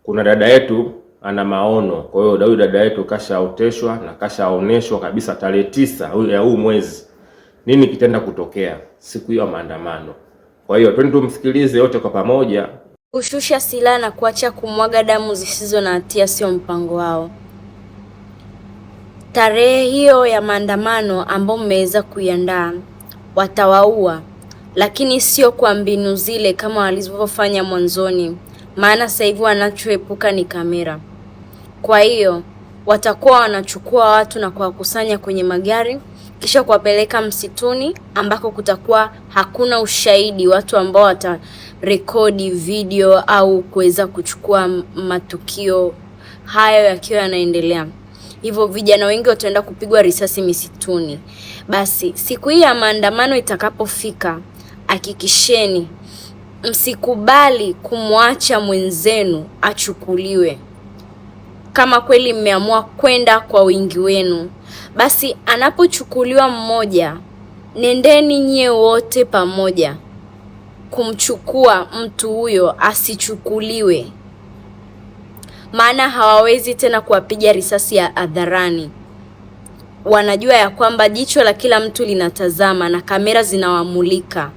kuna dada yetu ana maono. Kwa hiyo huyu dada yetu kashaoteshwa na kashaoneshwa kabisa tarehe 9 ya huu mwezi nini kitenda kutokea siku hiyo ya maandamano. Kwa hiyo twende tumsikilize wote kwa pamoja. Kushusha silaha na kuacha kumwaga damu zisizo na hatia sio mpango wao. Tarehe hiyo ya maandamano ambao mmeweza kuiandaa watawaua, lakini sio kwa mbinu zile kama walivyofanya mwanzoni, maana sasa hivi wanachoepuka ni kamera. Kwa hiyo watakuwa wanachukua watu na kuwakusanya kwenye magari kisha kuwapeleka msituni ambako kutakuwa hakuna ushahidi, watu ambao watarekodi video au kuweza kuchukua matukio hayo yakiwa yanaendelea. Hivyo vijana wengi wataenda kupigwa risasi misituni. Basi siku hii ya maandamano itakapofika, hakikisheni msikubali kumwacha mwenzenu achukuliwe. Kama kweli mmeamua kwenda kwa wingi wenu, basi anapochukuliwa mmoja, nendeni nyie wote pamoja kumchukua mtu huyo asichukuliwe, maana hawawezi tena kuwapiga risasi ya hadharani. Wanajua ya kwamba jicho la kila mtu linatazama na kamera zinawamulika.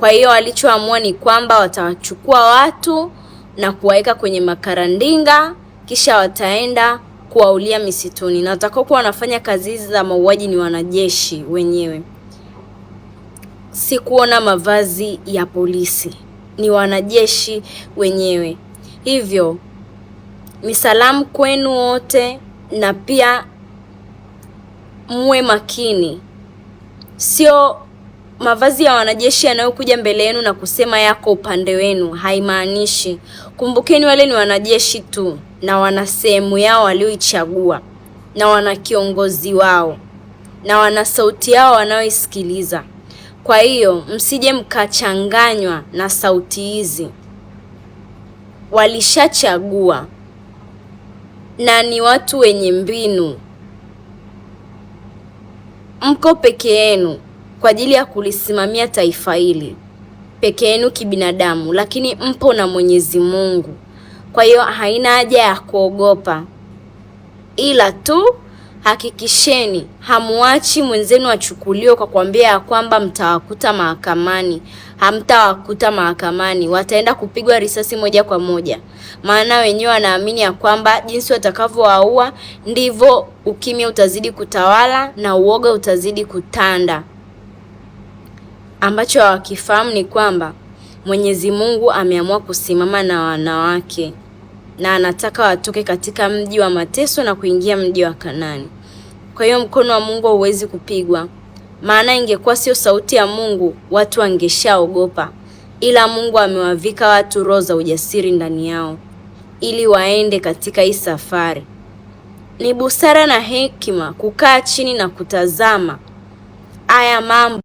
Kwa hiyo walichoamua ni kwamba watawachukua watu na kuwaweka kwenye makarandinga, kisha wataenda kuwaulia misituni, na watakaokuwa wanafanya kazi hizi za mauaji ni wanajeshi wenyewe. Si kuona mavazi ya polisi, ni wanajeshi wenyewe. Hivyo ni salamu kwenu wote, na pia muwe makini. Sio mavazi ya wanajeshi yanayokuja mbele yenu na kusema yako upande wenu, haimaanishi. Kumbukeni wale ni wanajeshi tu, na wana sehemu yao walioichagua, na wana kiongozi wao, na wana sauti yao wanaoisikiliza. Kwa hiyo msije mkachanganywa na sauti hizi. Walishachagua na ni watu wenye mbinu. Mko peke yenu kwa ajili ya kulisimamia taifa hili, peke yenu kibinadamu, lakini mpo na Mwenyezi Mungu. Kwa hiyo haina haja ya kuogopa, ila tu hakikisheni hamuachi mwenzenu achukuliwe kwa kuambia ya kwamba mtawakuta mahakamani. Hamtawakuta mahakamani, wataenda kupigwa risasi moja kwa moja, maana wenyewe wanaamini ya kwamba jinsi watakavyowaua ndivyo ukimya utazidi kutawala na uoga utazidi kutanda. Ambacho hawakifahamu ni kwamba Mwenyezi Mungu ameamua kusimama na wanawake, na anataka watoke katika mji wa mateso na kuingia mji wa Kanaani. Kwa hiyo mkono wa Mungu hauwezi kupigwa, maana ingekuwa sio sauti ya Mungu watu wangeshaogopa, ila Mungu amewavika watu roho za ujasiri ndani yao ili waende katika hii safari. Ni busara na hekima kukaa chini na kutazama haya mambo